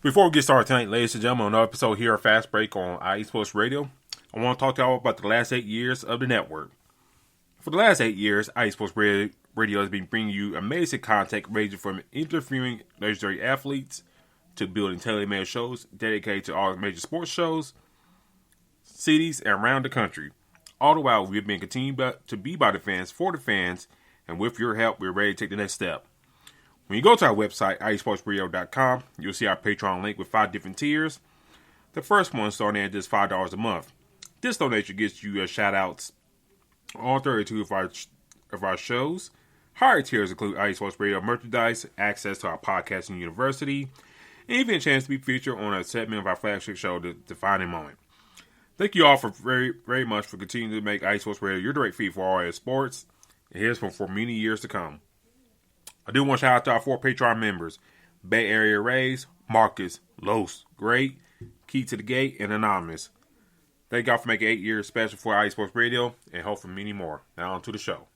Before we get started tonight, ladies and gentlemen, on another episode here at Fast Break on IE Sports Radio, I want to talk to y'all about the last 8 years of the network. For the last 8 years, IE Sports Radio has been bringing you amazing content ranging from interviewing legendary athletes to building tailor-made shows dedicated to all major sports shows, cities, and around the country. All the while, we've been continuing to be by the fans, for the fans, and with your help, we're ready to take the next step. When you go to our website, iesportsradio.com, you'll see our Patreon link with 5 different tiers. The first one starting at just $5 a month. This donation gets you shout-outs on all 32 of our shows. Higher tiers include IE Sports Radio merchandise, access to our podcasting university, and even a chance to be featured on a segment of our flagship show, The Defining Moment. Thank you all for very, very much for continuing to make IE Sports Radio your direct feed for all your sports, and here's for many years to come. I do want to shout out to our 4 Patreon members: Bay Area Rays, Marcus, Los, Great, Key to the Gate, and Anonymous. Thank y'all for making 8 years special for IE Sports Radio, and hope for many more. Now on to the show.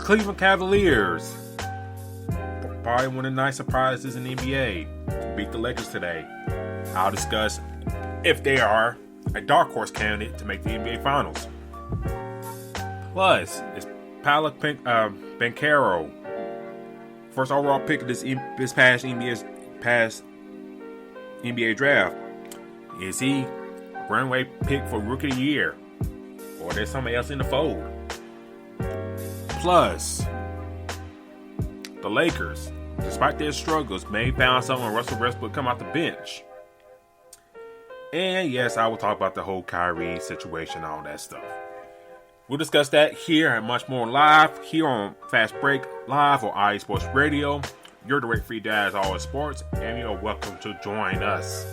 Cleveland Cavaliers, probably one of the nice surprises in the NBA, beat the Lakers today. I'll discuss if they are a dark horse candidate to make the NBA Finals. Plus, it's Paolo Banchero, first overall pick of this past NBA draft. Is he a runaway pick for Rookie of the Year, or there's somebody else in the fold? Plus, the Lakers, despite their struggles, may found someone when Russell Westbrook come out the bench. And yes, I will talk about the whole Kyrie situation and all that stuff. We'll discuss that here and much more live here on Fast Break, live on IE Sports Radio. Your direct feed to as all sports, and you're welcome to join us.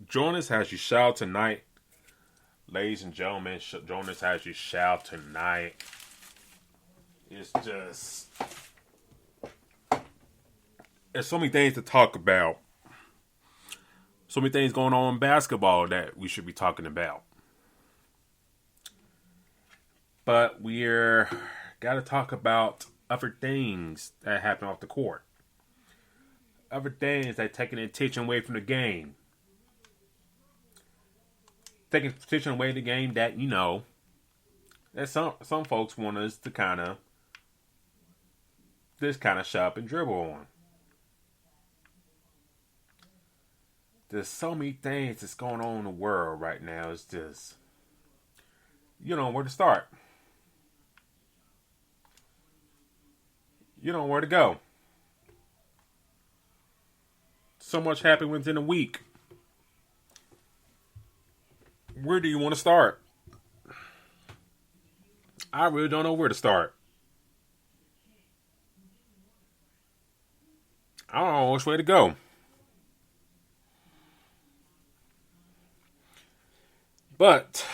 Join us as you shout tonight. Ladies and gentlemen, join us as you shout tonight. It's just... there's so many things to talk about. So many things going on in basketball that we should be talking about. But we're got to talk about other things that happen off the court. Other things that taking attention away from the game. Taking attention away from the game that, you know, that some folks want us to kind of shut up and dribble on. There's so many things that's going on in the world right now. It's just, you know where to start. You know where to go. So much happened within a week. Where do you want to start? I really don't know where to start. I don't know which way to go. But,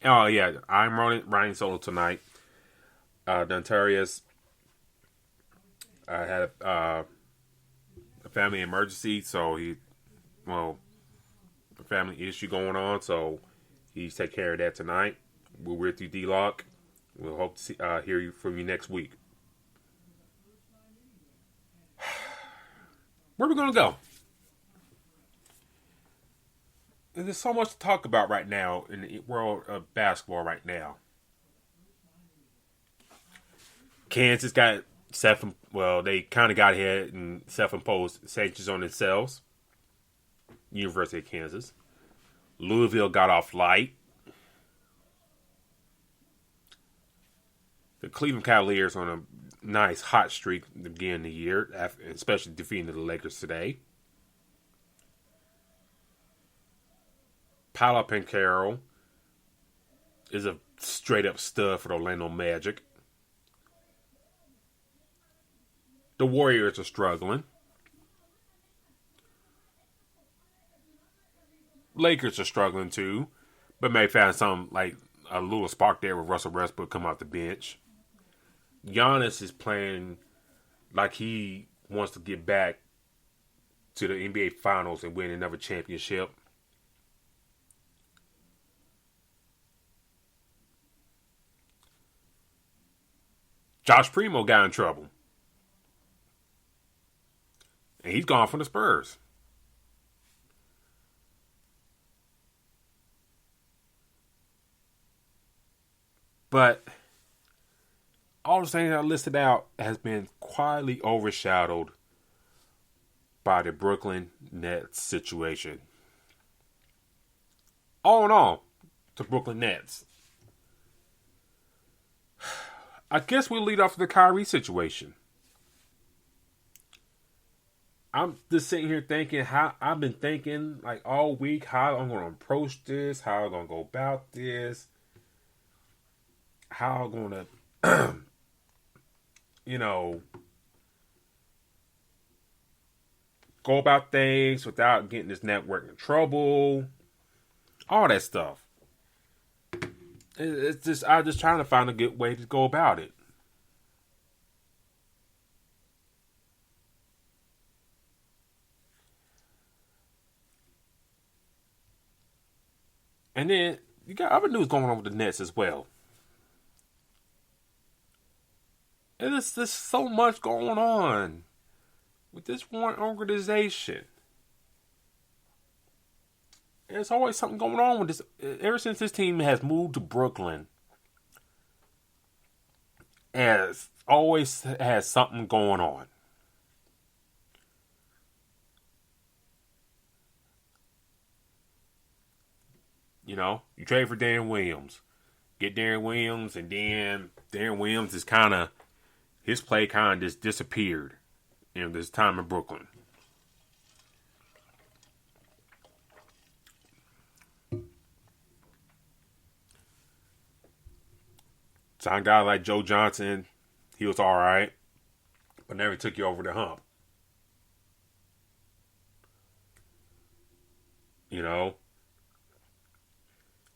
oh yeah, I'm riding solo tonight. Dantarius had a family emergency, so a family issue going on, so he's taking care of that tonight. We're with you, D-Lock. We'll hope to hear from you next week. Where are we going to go? there's so much to talk about right now in the world of basketball right now. Kansas got they kind of got ahead and self-imposed sanctions on themselves. University of Kansas. Louisville got off light. The Cleveland Cavaliers on a nice hot streak at the beginning of the year, especially defeating the Lakers today. Paolo Banchero is a straight up stud for the Orlando Magic. The Warriors are struggling. Lakers are struggling too, but may find some like a little spark there with Russell Westbrook come off the bench. Giannis is playing like he wants to get back to the NBA Finals and win another championship. Josh Primo got in trouble. And he's gone from the Spurs. But all the things I listed out has been quietly overshadowed by the Brooklyn Nets situation. All in all, the Brooklyn Nets. I guess we'll lead off with the Kyrie situation. I'm just sitting here thinking how I've been thinking like all week how I'm going to approach this, how I'm going to go about this, how I'm going to, go about things without getting this network in trouble, all that stuff. It's just I'm just trying to find a good way to go about it. And then you got other news going on with the Nets as well. And there's just so much going on with this one organization. There's always something going on with this. Ever since this team has moved to Brooklyn, has always has something going on. You trade for Darren Williams. Get Darren Williams, and then Darren Williams is his play kind of just disappeared in this time in Brooklyn. Signed a guy like Joe Johnson, he was all right, but never took you over the hump.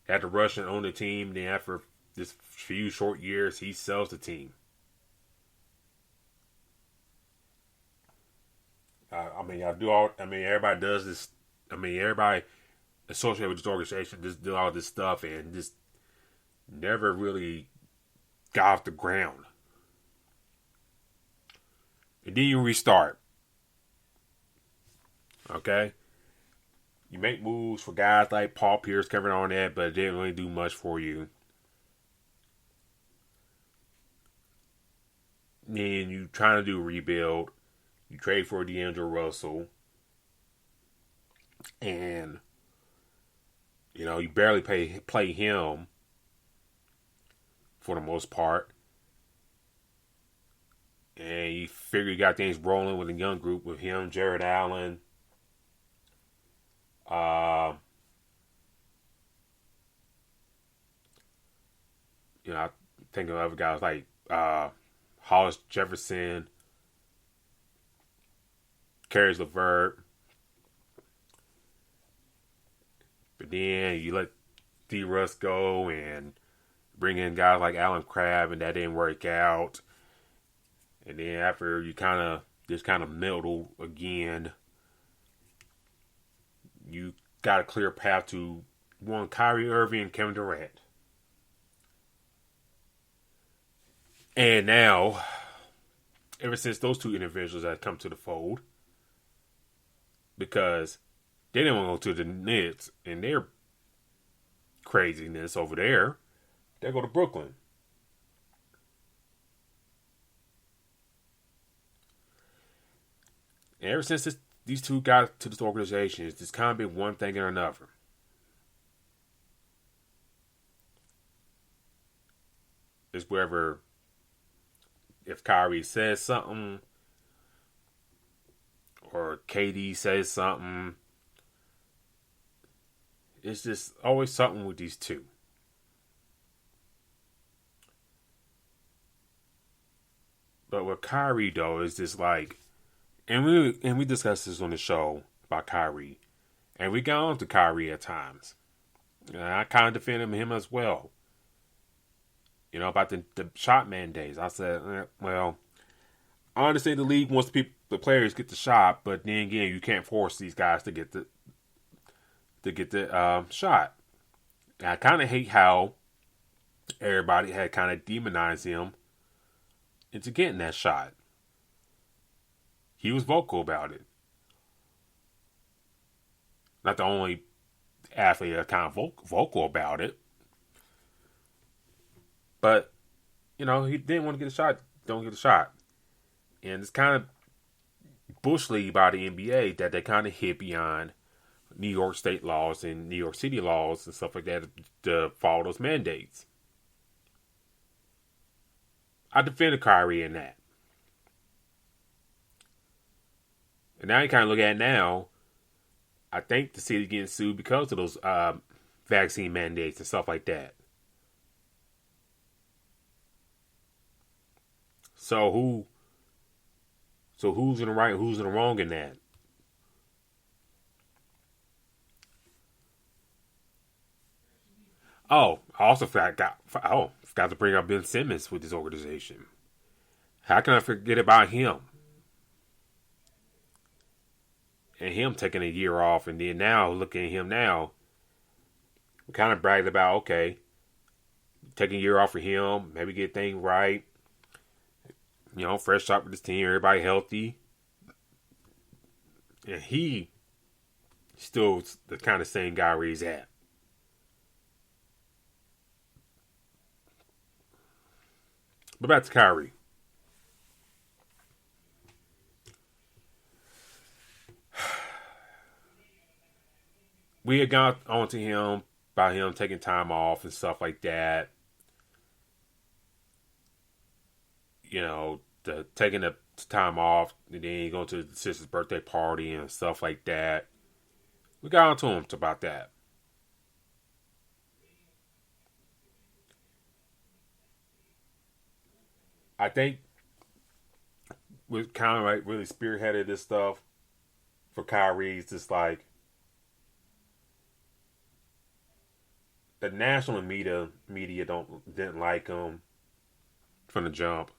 Had to rush and own the team. Then after this few short years, he sells the team. Everybody does this. Everybody associated with this organization just do all this stuff and just never really got off the ground. And then you restart. Okay? You make moves for guys like Paul Pierce, Kevin Arnett, but it didn't really do much for you. Then you trying to do a rebuild. You trade for D'Angelo Russell. And, you barely play him for the most part. And you figure you got things rolling with a young group with him, Jared Allen. I think of other guys like Hollis Jefferson, Caris LeVert. But then you let D. Russ go and bring in guys like Alan Crabb, and that didn't work out. And then after you kind of mellow again, you got a clear path to one Kyrie Irving and Kevin Durant. And now, ever since those two individuals have come to the fold, because They didn't want to go to the Nets and their craziness over there. They go to Brooklyn. And ever since these two got to this organization, it's just kind of been one thing or another. It's wherever, if Kyrie says something or KD says something, it's just always something with these two. But with Kyrie though, it's just like, and we discussed this on the show about Kyrie, and we got on to Kyrie at times. And I kind of defended him as well. You know, about the shot mandates. I said, well, I understand the league wants the players get the shot, but then again, you can't force these guys to get the shot. And I kind of hate how everybody had kind of demonized him into getting that shot. He was vocal about it. Not the only athlete that kind of vocal about it. But, you know, he didn't want to get a shot. Don't get a shot. And it's kind of Bush League by the NBA that they kind of hit beyond New York state laws and New York City laws and stuff like that to follow those mandates. I defended Kyrie in that. And now you kind of look at it now, I think the city getting sued because of those vaccine mandates and stuff like that. So who's in the right, who's in the wrong in that? Oh, I also forgot to bring up Ben Simmons with this organization. How can I forget about him? And him taking a year off, and then now looking at him now, we kind of bragged about, okay, taking a year off for him, maybe get things right. You know, fresh start with this team, everybody healthy. And he still the kind of same guy where he's at. But back to Kyrie. We had gone on to him about him taking time off and stuff like that. You know, taking the time off and then going to the sister's birthday party and stuff like that. We got on to him about that. I think we kind of like really spearheaded this stuff for Kyrie. It's just like the national media didn't like him from the jump.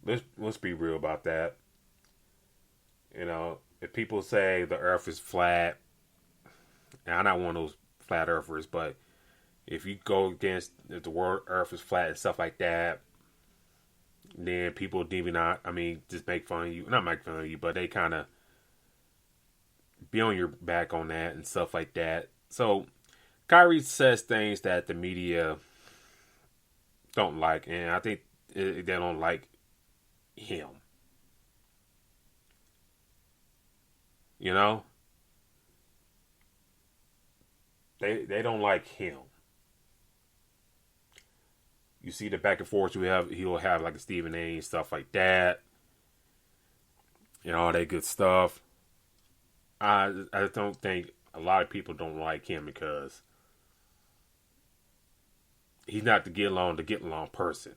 Let's be real about that. You know, if people say the Earth is flat, and I'm not one of those flat earthers, but if you go against if the world Earth is flat and stuff like that, then people just make fun of you. Not make fun of you, but they kind of be on your back on that and stuff like that. So Kyrie says things that the media don't like, and I think they don't like him. You know, they don't like him. You see the back and forth he'll have like a Stephen A. and stuff like that. You know, all that good stuff. I don't think a lot of people don't like him because he's not the get along person.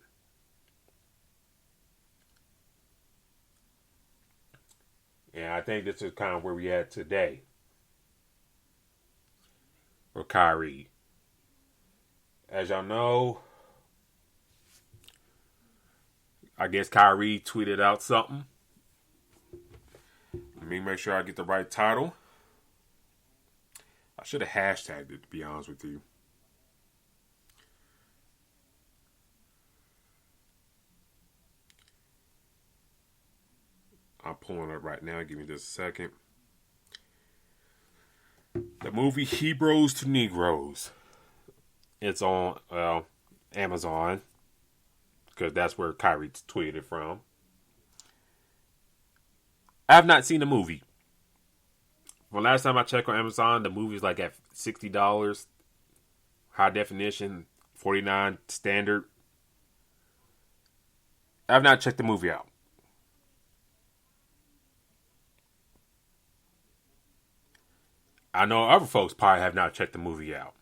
And I think this is kind of where we at today. With Kyrie. As y'all know, I guess Kyrie tweeted out something. Let me make sure I get the right title. I should have hashtagged it, to be honest with you. I'm pulling it up right now. Give me just a second. The movie Hebrews to Negroes. It's on Amazon because that's where Kyrie tweeted it from. I have not seen the movie. Well, last time I checked on Amazon, the movie's like at $60, high definition, 49 standard. I have not checked the movie out. I know other folks probably have not checked the movie out.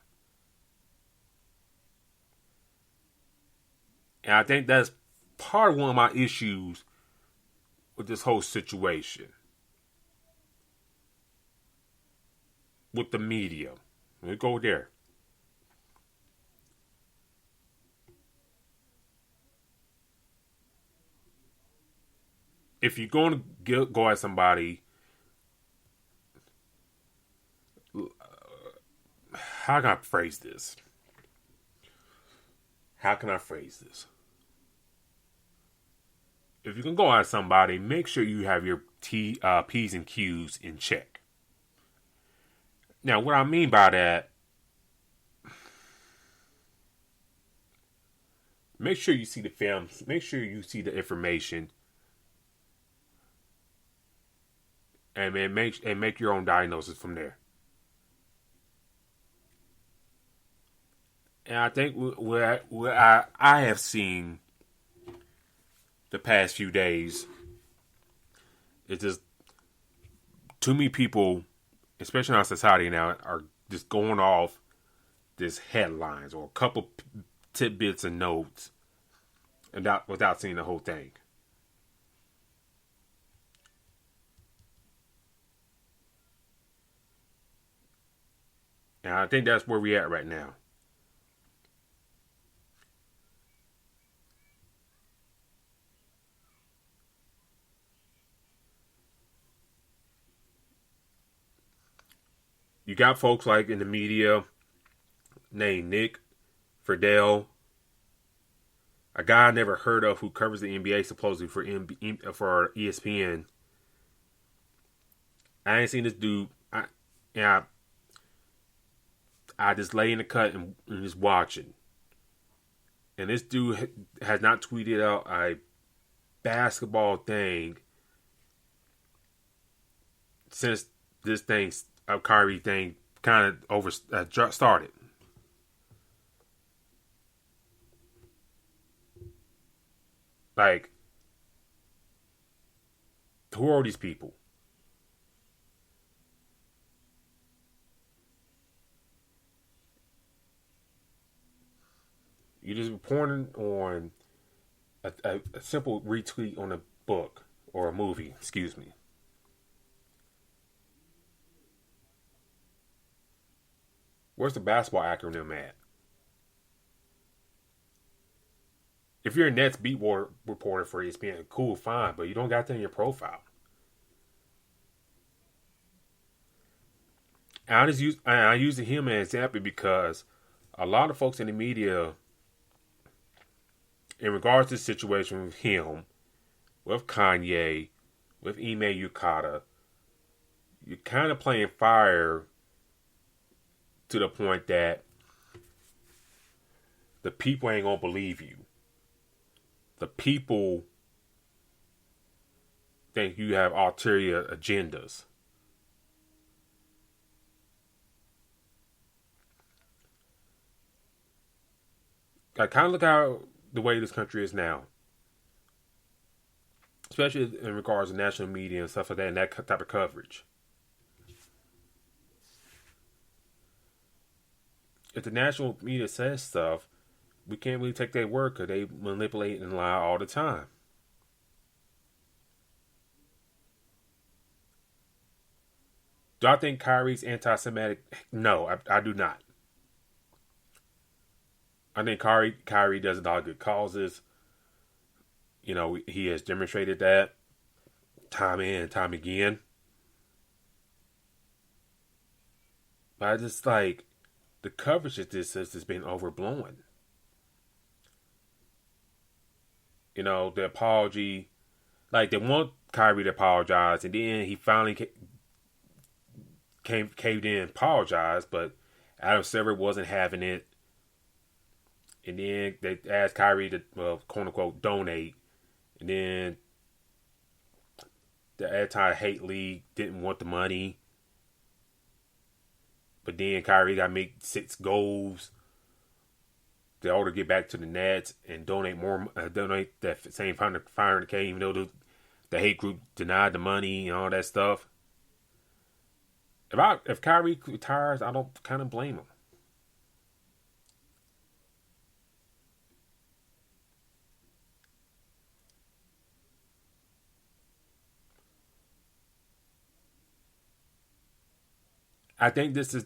And I think that's part of one of my issues with this whole situation. With the media. Let me go there. If you're going to go at somebody, how can I phrase this? If you can go at somebody, make sure you have your P's and Q's in check. Now, what I mean by that, make sure you see the films, make sure you see the information, and then make your own diagnosis from there. And I think what I have seen the past few days is just too many people, especially in our society now, are just going off this headlines or a couple tidbits and notes and without seeing the whole thing. And I think that's where we're at right now. You got folks like in the media named Nick Friedel, a guy I never heard of who covers the NBA supposedly for ESPN. I ain't seen this dude. I just lay in the cut and just watching. And this dude has not tweeted out a basketball thing since this thing, Kyrie thing, kind of started. Like, who are these people? You're just reporting on a simple retweet on a book or a movie, excuse me. Where's the basketball acronym at? If you're a Nets beat reporter for ESPN, cool, fine, but you don't got that in your profile. And I use him as an example because a lot of folks in the media, in regards to the situation with him, with Kanye, with Ime Yukata, you're kind of playing fire to the point that the people ain't gonna believe you. The people think you have ulterior agendas. I kind of look at the way this country is now, especially in regards to national media and stuff like that, and that type of coverage. If the national media says stuff, we can't really take their word because they manipulate and lie all the time. Do I think Kyrie's anti-Semitic? No, I do not. I think Kyrie does a lot of good causes. You know, he has demonstrated that time in and time again. But I just like the coverage of this has been overblown. You know, the apology, like they want Kyrie to apologize, and then he finally caved in, and apologized, but Adam Silver wasn't having it. And then they asked Kyrie to, quote unquote, donate. And then the anti-hate league didn't want the money. But then Kyrie got to make 6 goals. They ought to get back to the Nets and donate more, donate that same 500K, even though the hate group denied the money and all that stuff. If Kyrie retires, I don't kind of blame him. I think this is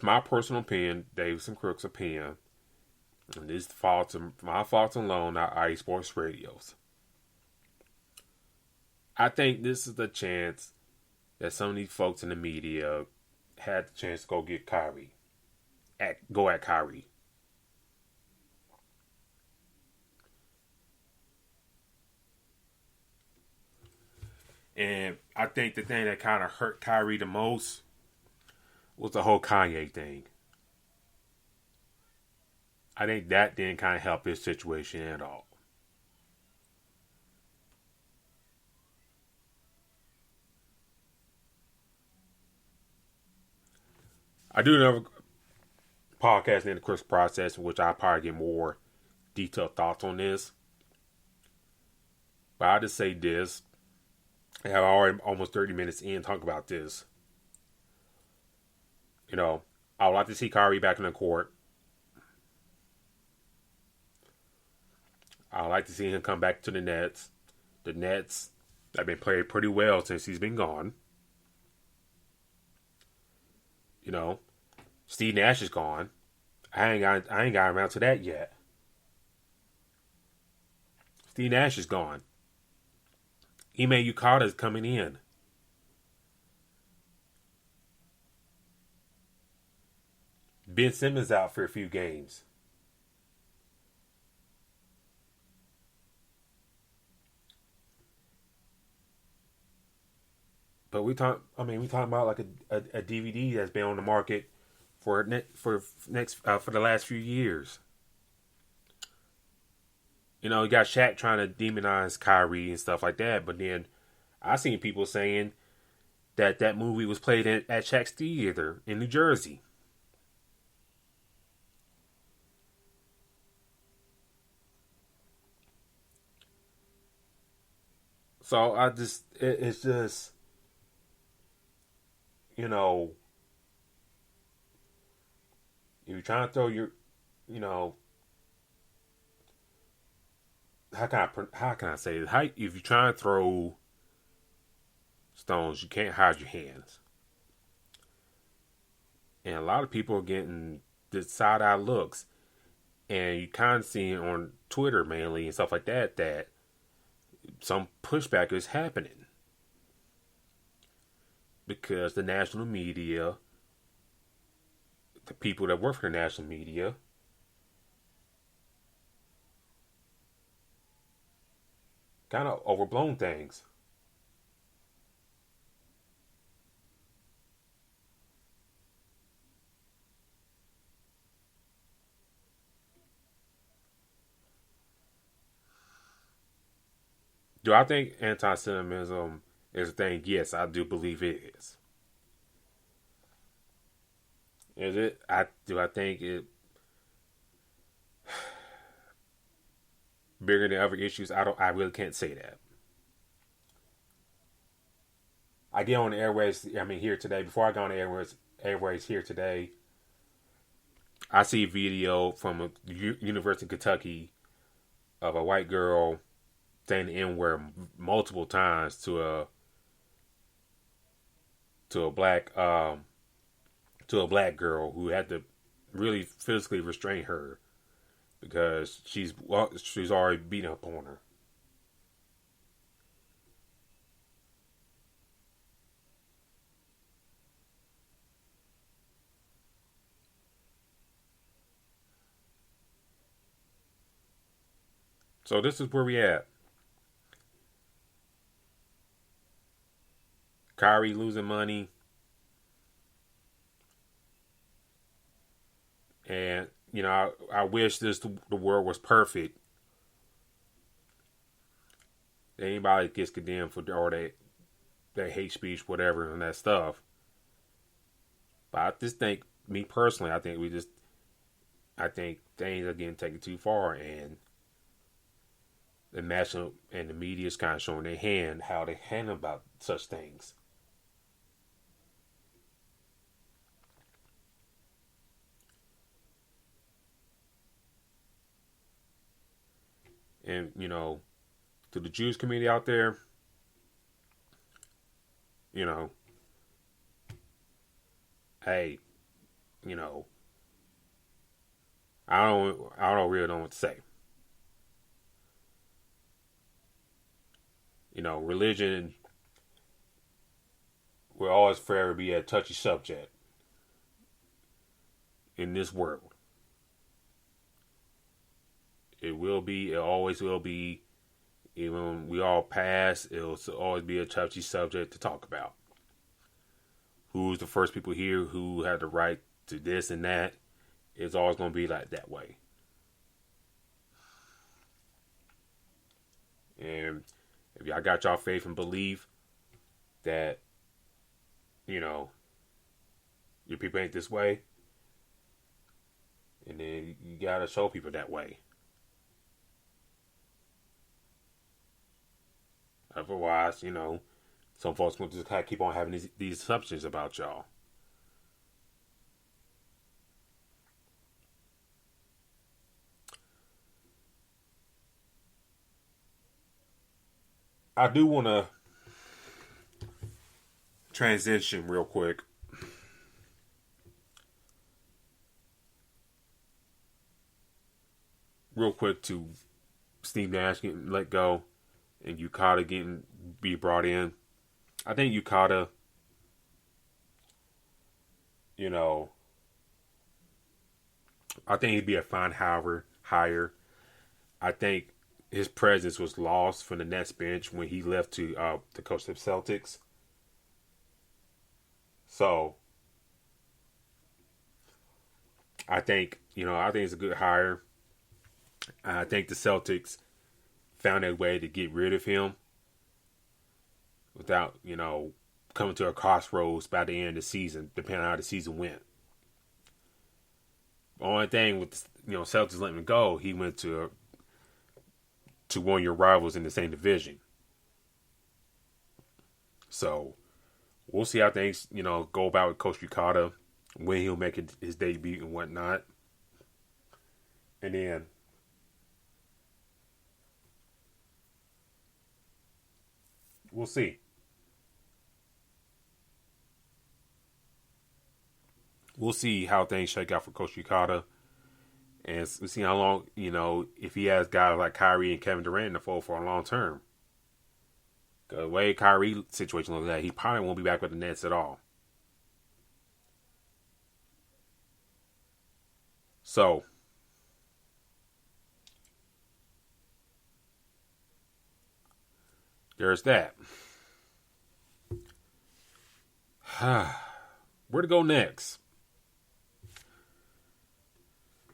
my personal opinion, Davidson Crook's opinion, and this my thoughts alone are IE Sports Radio's. I think this is the chance that some of these folks in the media had the chance to go get Kyrie, go at Kyrie. And I think the thing that kind of hurt Kyrie the most was the whole Kanye thing. I think that didn't kind of help his situation at all. I do another podcast in the Chris process, in which I probably get more detailed thoughts on this. But I'll just say this. I have already almost 30 minutes in talking about this. I would like to see Kyrie back in the court. I would like to see him come back to the Nets. The Nets have been playing pretty well since he's been gone. Steve Nash is gone. I ain't got around to that yet. Steve Nash is gone. Ime Udoka is coming in. Ben Simmons out for a few games. But we talking about like a DVD that's been on the market for the last few years. You got Shaq trying to demonize Kyrie and stuff like that, but then I seen people saying that movie was played at Shaq's Theater in New Jersey. So it's just, if you're trying to throw how can I say it? If you're trying to throw stones, you can't hide your hands. And a lot of people are getting the side-eye looks. And you kind of see on Twitter mainly and stuff like that some pushback is happening. Because the national media, the people that work for the national media, kind of overblown things. Do I think anti-Semitism is a thing? Yes, I do believe it is. Is it? Do I think it bigger than other issues? I really can't say that. I get on the airways. Here today. Before I go on the airways here today, I see a video from a University of Kentucky of a white girl saying the N-word multiple times to a black girl who had to really physically restrain her because she's already beating up on her. So this is where we at. Kyrie losing money. And, I wish the world was perfect. Anybody gets condemned for all that hate speech, whatever, and that stuff. But I just think, me personally, I think things are getting taken too far, and the national and the media is kind of showing their hand how they handle about such things. And, to the Jewish community out there, hey, I don't really know what to say. Religion will always forever be a touchy subject in this world. It will be. It always will be. Even when we all pass, it'll always be a touchy subject to talk about. Who's the first people here? Who had the right to this and that? It's always going to be like that way. And if y'all got y'all faith and belief that, your people ain't this way, and then you got to show people that way. Otherwise, some folks will just kind of keep on having these assumptions about y'all. I do want to transition real quick. To Steve Nash getting let go and Yukata be brought in. I think Yukata, I think he'd be a fine hire. I think his presence was lost from the Nets bench when he left to coach the Celtics. So I think it's a good hire. I think the Celtics found a way to get rid of him without, coming to a crossroads by the end of the season, depending on how the season went. The only thing with, Celtics letting him go, he went to one of your rivals in the same division. So we'll see how things, go about with Coach Yukata, when he'll make his debut and whatnot. And then we'll see. We'll see how things shake out for Coach Yukata. And we'll see how long, if he has guys like Kyrie and Kevin Durant in the fold for a long term. The way Kyrie situation looks like, he probably won't be back with the Nets at all. So there's that. Where to go next?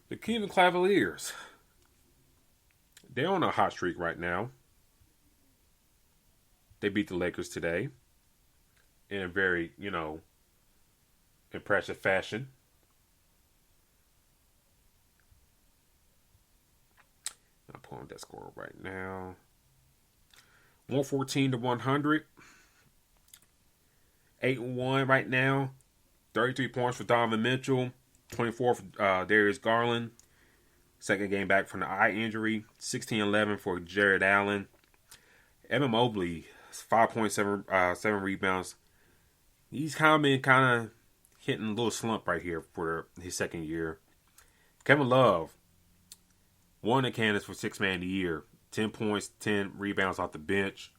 The Cleveland Cavaliers. They're on a hot streak right now. They beat the Lakers today in a very, impressive fashion. I'm pulling that score right now. 114-100. 8-1 right now. 33 points for Donovan Mitchell. 24 for Darius Garland. Second game back from the eye injury. 16-11 for Jared Allen. Evan Mobley, 5.7 rebounds. He's been hitting a little slump right here for his second year. Kevin Love, won the candidates for Sixth Man of the Year. 10 points, 10 rebounds off the bench.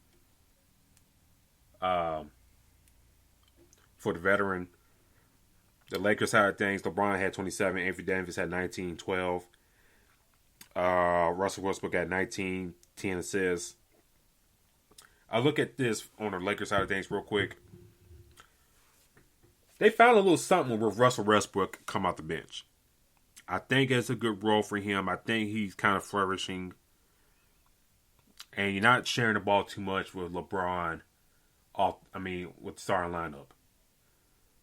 For the veteran. The Lakers side of things, LeBron had 27. Anthony Davis had 19, 12. Russell Westbrook had 19, 10 assists. I look at this on the Lakers side of things real quick. They found a little something with Russell Westbrook come out the bench. I think it's a good role for him. I think he's kind of flourishing. And you're not sharing the ball too much with LeBron with the starting lineup.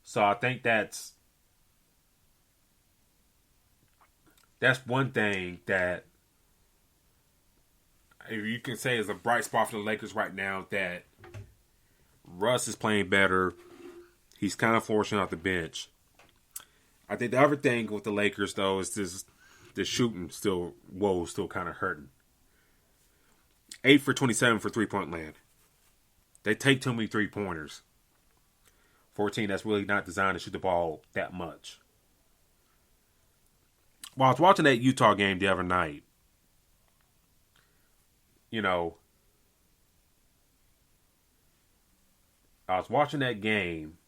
So I think that's one thing that you can say is a bright spot for the Lakers right now, that Russ is playing better. He's kind of flourishing off the bench. I think the other thing with the Lakers, though, is the shooting still kind of hurting. 8 for 27 for three-point land. They take too many three-pointers. 14, that's really not designed to shoot the ball that much. While I was watching that Utah game the other night, I was watching that game.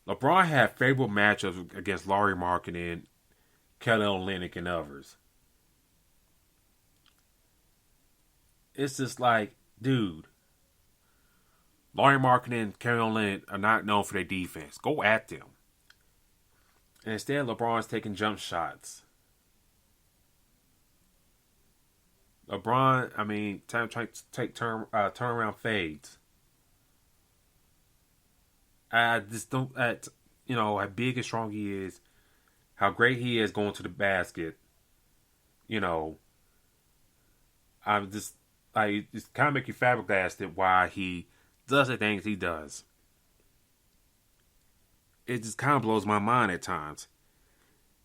LeBron had favorable matchups against Lauri Markkanen, Kelly Olynyk, and others. It's just like, dude, Lauri Markkanen and Kelly Olynyk are not known for their defense. Go at them. And instead, LeBron's taking jump shots. LeBron, trying to take turnaround fades. I just don't, how big and strong he is, how great he is going to the basket. I'm just, it's kind of make you flabbergasted why he does the things he does. It just kind of blows my mind at times.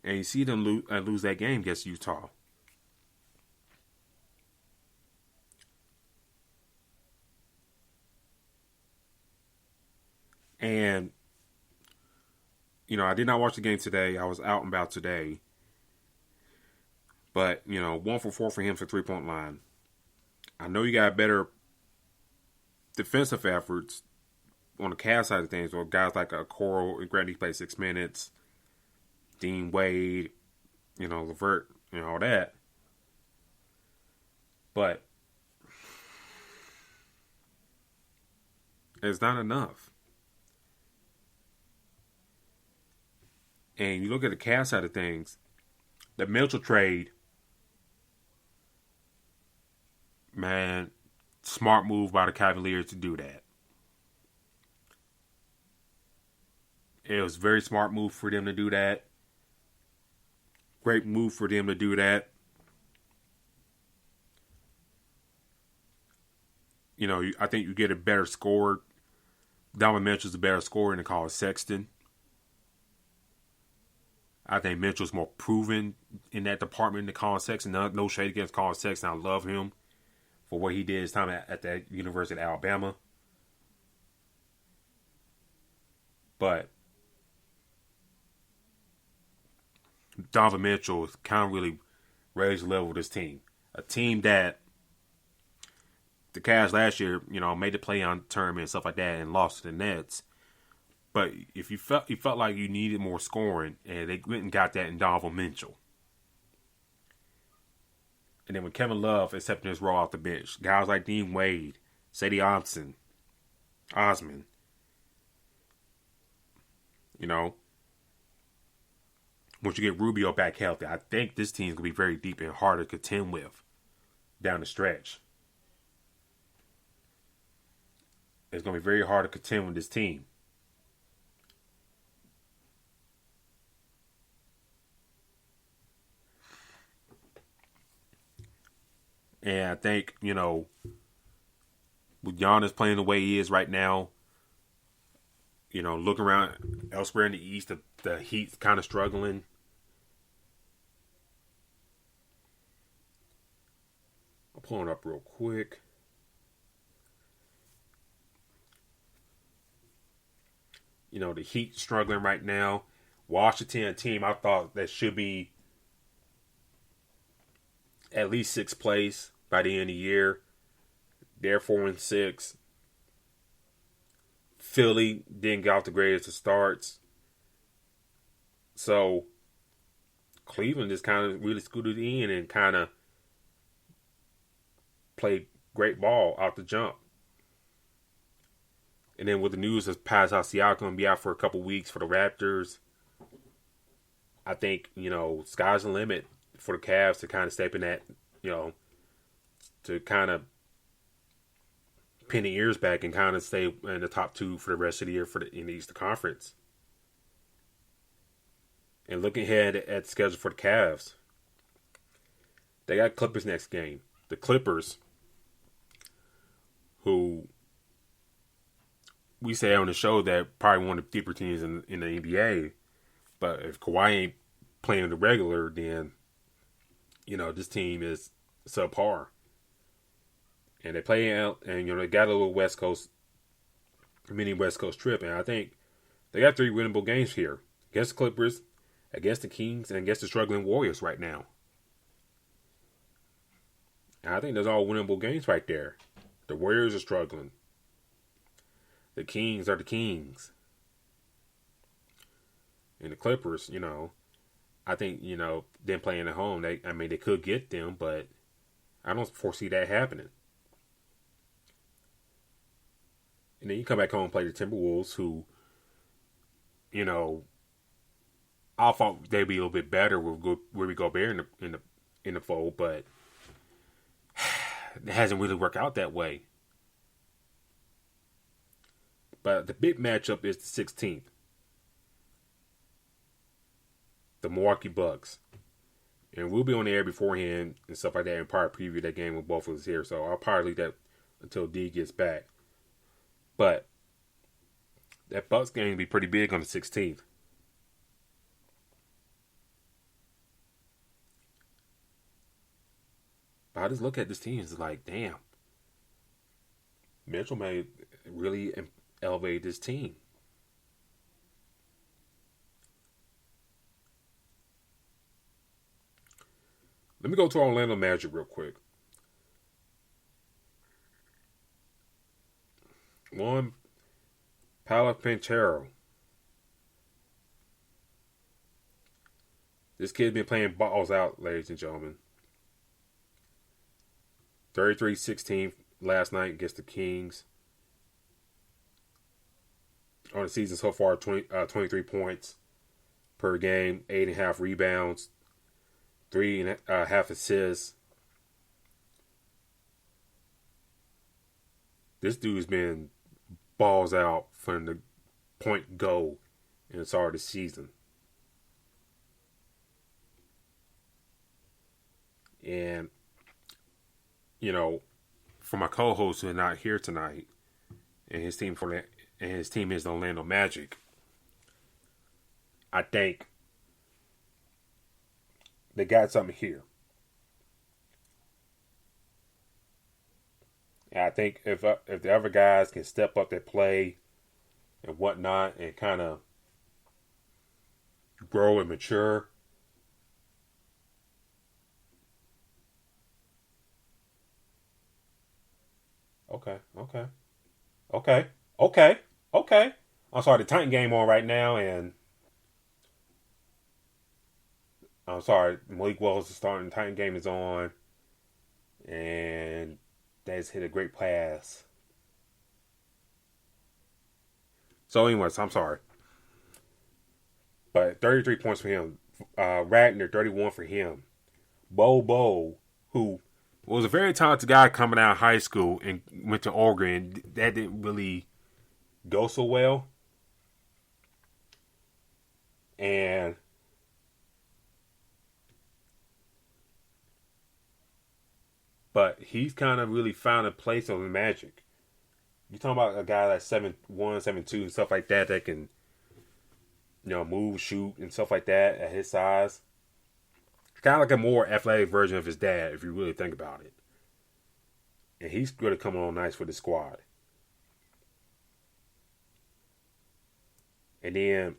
And you see them lose that game against Utah. And, I did not watch the game today. I was out and about today. But, 1 for 4 for him for three-point line. I know you got better defensive efforts on the Cavs side of things, or guys like Coral and Grady play 6 minutes, Dean Wade, LeVert, all that. But it's not enough. And you look at the Cavs side of things, the Mitchell trade, man, smart move by the Cavaliers to do that. It was a very smart move for them to do that. Great move for them to do that. I think you get a better scorer. Donovan Mitchell's a better scorer than Colin Sexton. I think Mitchell's more proven in that department than Colin Sexton. No shade against Colin Sexton. I love him for what he did his time at the University of Alabama. But Donovan Mitchell has kind of really raised the level of this team. A team that the Cavs last year, made the play-on tournament and stuff like that and lost to the Nets. But if you felt like you needed more scoring, and they went and got that in Donovan Mitchell. And then when Kevin Love accepted his role off the bench, guys like Dean Wade, Sadie Osman, once you get Rubio back healthy, I think this team's going to be very deep and hard to contend with down the stretch. It's going to be very hard to contend with this team. And I think, with Giannis playing the way he is right now, looking around elsewhere in the East, the Heat's kind of struggling. I'll pull it up real quick. The Heat struggling right now. Washington, a team I thought that should be at least 6th place by the end of the year. They're 4-6. Philly didn't get off the greatest of starts. So Cleveland just kind of really scooted in and kind of played great ball out the jump. And then with the news of Pascal Siakam be out for a couple weeks for the Raptors, I think, sky's the limit for the Cavs to kind of step in that, to kind of pin the ears back and kind of stay in the top two for the rest of the year in the Eastern Conference. And looking ahead at the schedule for the Cavs, they got Clippers next game. The Clippers, who we say on the show that probably one of the deeper teams in the NBA, but if Kawhi ain't playing the regular, then this team is subpar. And they play out, and they got a little mini West Coast trip, and I think they got 3 winnable games here against the Clippers, against the Kings, and against the struggling Warriors right now. And I think those are all winnable games right there. The Warriors are struggling. The Kings are the Kings. And the Clippers, I think, them playing at home, they could get them, but I don't foresee that happening. And then you come back home and play the Timberwolves, who, I thought they'd be a little bit better with Rudy Gobert in the fold, but it hasn't really worked out that way. But the big matchup is the 16th. The Milwaukee Bucks. And we'll be on the air beforehand and stuff like that and probably preview that game with both of us here. So I'll probably leave that until D gets back. But that Bucks game will be pretty big on the 16th. But I just look at this team and it's like, damn. Mitchell may really elevate this team. Let me go to Orlando Magic real quick. One, Paolo Banchero. This kid's been playing balls out, ladies and gentlemen. 33-16 last night against the Kings. On the season so far, 23 points per game, 8.5 rebounds, 3.5 assists. This dude's been balls out from the point go in the start of the season. And, for my co-host who is not here tonight, and his team is the Orlando Magic, I think they got something here. And I think if the other guys can step up their play and whatnot and kind of grow and mature, Okay. I'm sorry, the Titan game on right now, and I'm sorry, Malik Wells is starting. The Titan game is on, and they just hit a great pass. So, anyways, I'm sorry, but 33 points for him. Ragnar, 31 for him. Bo, who was a very talented guy coming out of high school and went to Oregon. That didn't really go so well. But he's kind of really found a place on the Magic. You're talking about a guy like 7'1", 7'2", and stuff like that can, move, shoot, and stuff like that at his size. Kind of like a more athletic version of his dad, if you really think about it. And he's going to come on nice for the squad. And then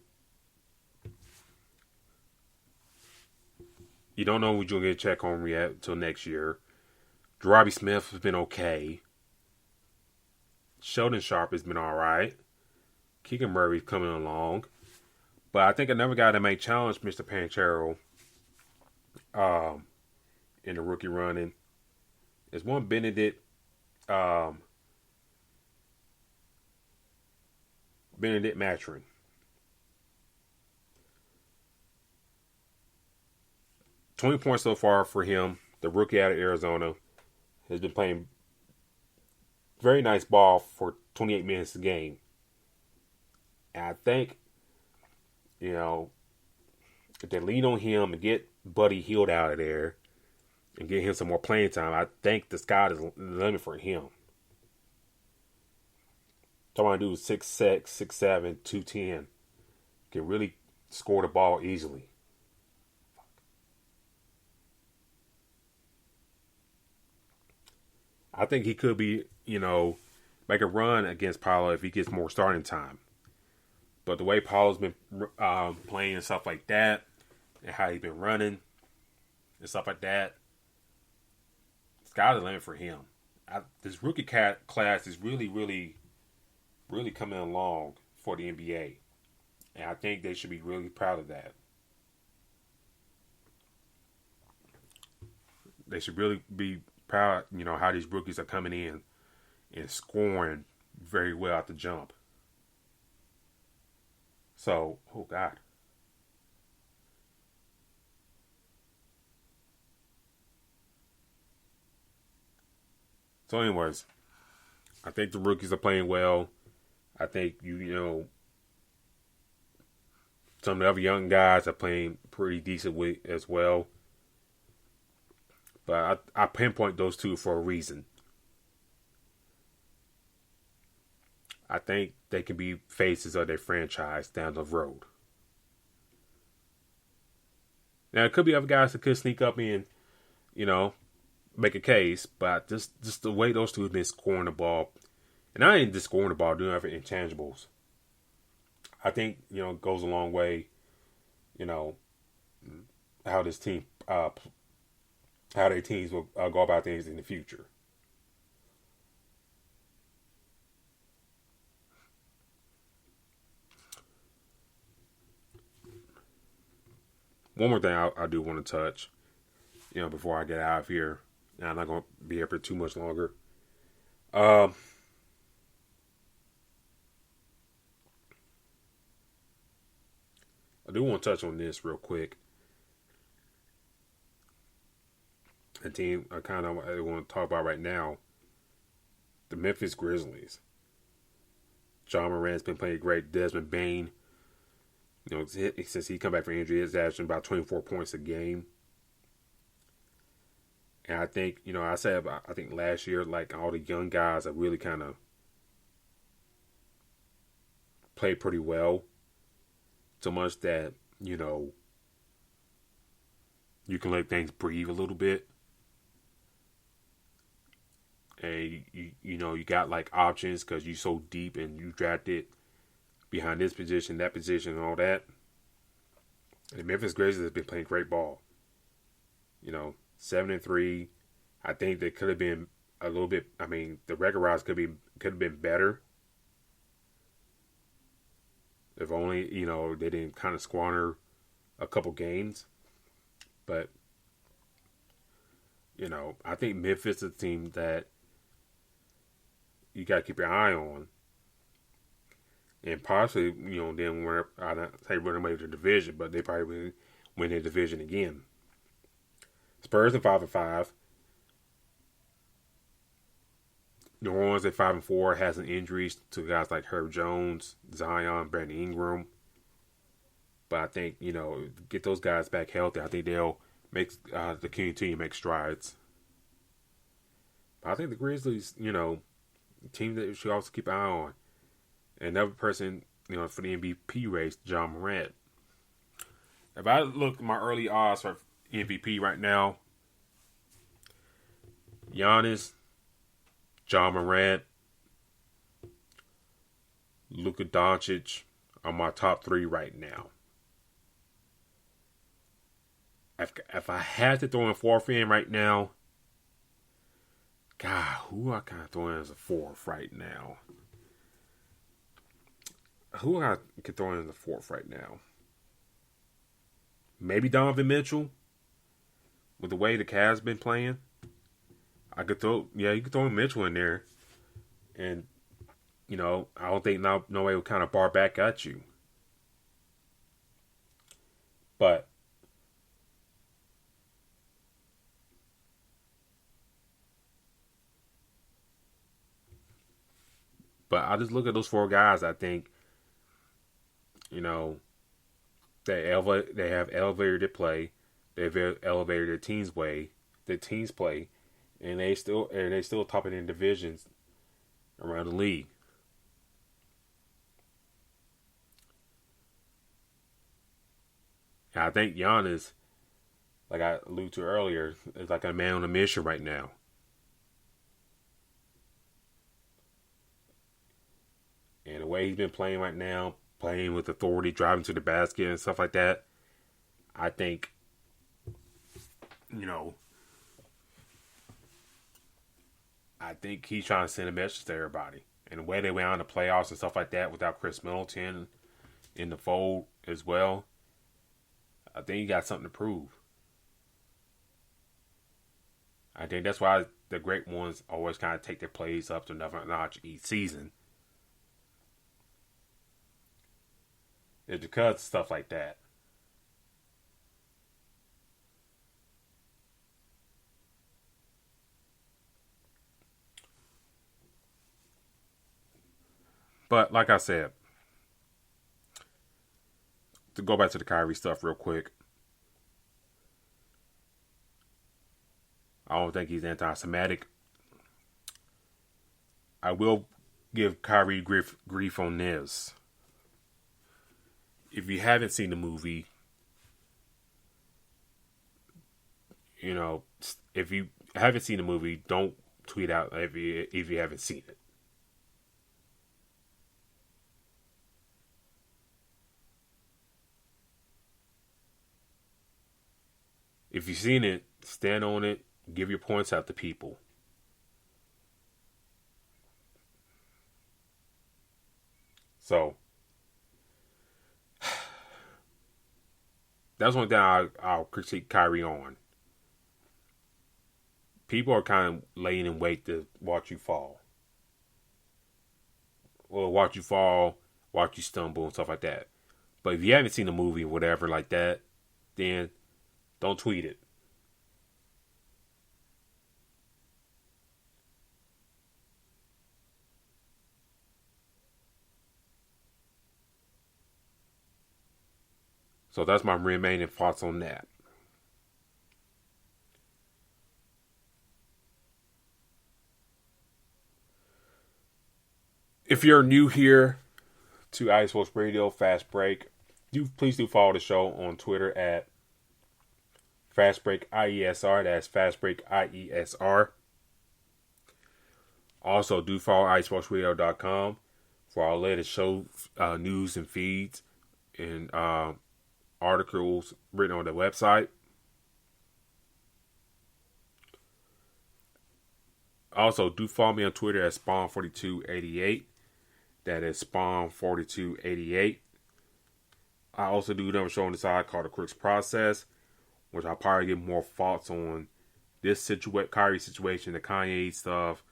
you don't know what you'll get a check on yet until next year. Robbie Smith has been okay. Sheldon Sharp has been alright. Keegan Murray's coming along. But I think another guy that may challenge Mr. Banchero in the rookie running is one Benedict Mathurin. 20 points so far for him. The rookie out of Arizona has been playing very nice ball for 28 minutes a game. And I think, you know, if they lean on him and get Buddy Hield out of there and get him some more playing time, I think the sky is the limit for him. Talking about dude 6'6", 6'7", 210 can really score the ball easily. I think he could be, make a run against Paolo if he gets more starting time. But the way Paolo's been playing and stuff like that, and how he's been running and stuff like that, sky's the limit for him. This rookie class is really, really, really coming along for the NBA. And I think they should be really proud of that. They should really be proud, how these rookies are coming in and scoring very well at the jump. So, oh God. So anyways, I think the rookies are playing well. I think, some of the other young guys are playing pretty decently as well. But I pinpoint those two for a reason. I think they can be faces of their franchise down the road. Now, it could be other guys that could sneak up and, make a case. But just the way those two have been scoring the ball. And I ain't just scoring the ball, doing other intangibles. I think, it goes a long way, how this team, how their teams will go about things in the future. One more thing I do want to touch, before I get out of here. And I'm not going to be here for too much longer. I do want to touch on this real quick. A team I want to talk about right now. The Memphis Grizzlies. John Morant's been playing great. Desmond Bane, since he come back from injury, he's averaging about 24 points a game. And I think, I think last year, like all the young guys have really kind of played pretty well. So much that, you can let things breathe a little bit. And, you got like options because you're so deep and you drafted behind this position, that position, and all that. And the Memphis Grizzlies have been playing great ball. 7-3. I think they could have been a little bit. I mean, the record rise could have been better. If only, they didn't kind of squander a couple games. But, I think Memphis is a team that you got to keep your eye on. And possibly, then I don't say run away with the division, but they probably win the division again. Spurs at 5-5. New Orleans at 5-4 has some injuries to guys like Herb Jones, Zion, Brandon Ingram. But I think, get those guys back healthy. I think they'll make the continue to make strides. But I think the Grizzlies, team that you should also keep an eye on. Another person, for the MVP race, John Morant. If I look at my early odds for MVP right now, Giannis, John Morant, Luka Doncic are my top three right now. If I had to throw in fourth in right now, God, who I kind of throw in as a fourth right now? Who I could throw in as a fourth right now? Maybe Donovan Mitchell. With the way the Cavs been playing, you could throw Mitchell in there, and I don't think nobody will kind of bar back at you. But But I just look at those 4 guys. I think, you know, they have elevated their play. They've elevated their teams play, and they still topping in divisions around the league. And I think Giannis, like I alluded to earlier, is like a man on a mission right now. And the way he's been playing right now, playing with authority, driving to the basket and stuff like that, I think, I think he's trying to send a message to everybody. And the way they went on the playoffs and stuff like that without Chris Middleton in the fold as well, I think he got something to prove. I think that's why the great ones always kind of take their plays up to another notch each season. It's because of stuff like that. But like I said, to go back to the Kyrie stuff real quick, I don't think he's anti-Semitic. I will give Kyrie grief on this. If you haven't seen the movie, if you haven't seen the movie, don't tweet out if you haven't seen it. If you've seen it, stand on it, give your points out to people. So, that's one thing I'll critique Kyrie on. People are kind of laying in wait to watch you fall. Or watch you fall, watch you stumble and stuff like that. But if you haven't seen the movie or whatever like that, then don't tweet it. So that's my remaining thoughts on that. If you're new here to Ice Sports Radio Fast Break, please do follow the show on Twitter at Fast Break IESR. That's Fast Break IESR. Also, do follow iSportsRadio.com for our latest show news and feeds and articles written on the website. Also, do follow me on Twitter at Spawn4288. That is Spawn4288. I also do another show on the side called The Crooks Process, which I'll probably get more thoughts on this Kyrie situation, the Kanye stuff,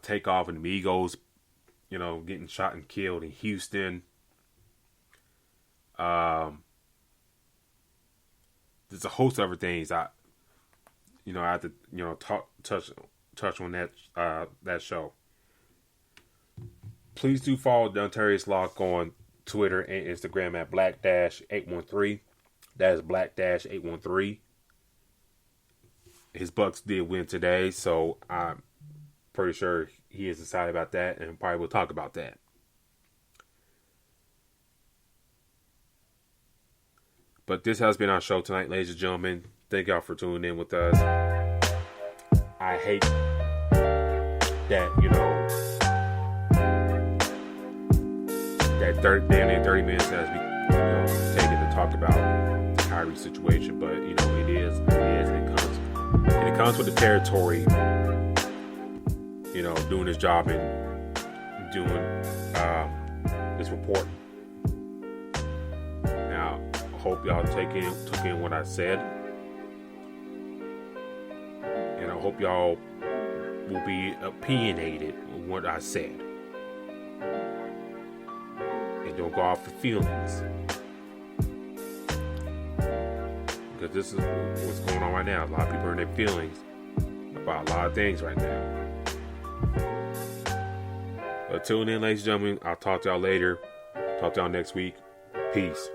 Takeoff and the Migos, getting shot and killed in Houston. There's a host of other things I have to touch on that show. Please do follow Dontarius Locke on Twitter and Instagram at Black-813. That is Black-813. His Bucks did win today, so I'm pretty sure he is excited about that, and probably will talk about that. But this has been our show tonight, ladies and gentlemen. Thank y'all for tuning in with us. I hate that, that 30 minutes has been taken to talk about the Kyrie situation. But, it is. And it comes with the territory, doing his job and doing this reporting. Now, I hope y'all took in what I said. And I hope y'all will be opinionated on what I said. And don't go off the feelings. Because this is what's going on right now. A lot of people are in their feelings about a lot of things right now. Until then, ladies and gentlemen, I'll talk to y'all later. Talk to y'all next week. Peace.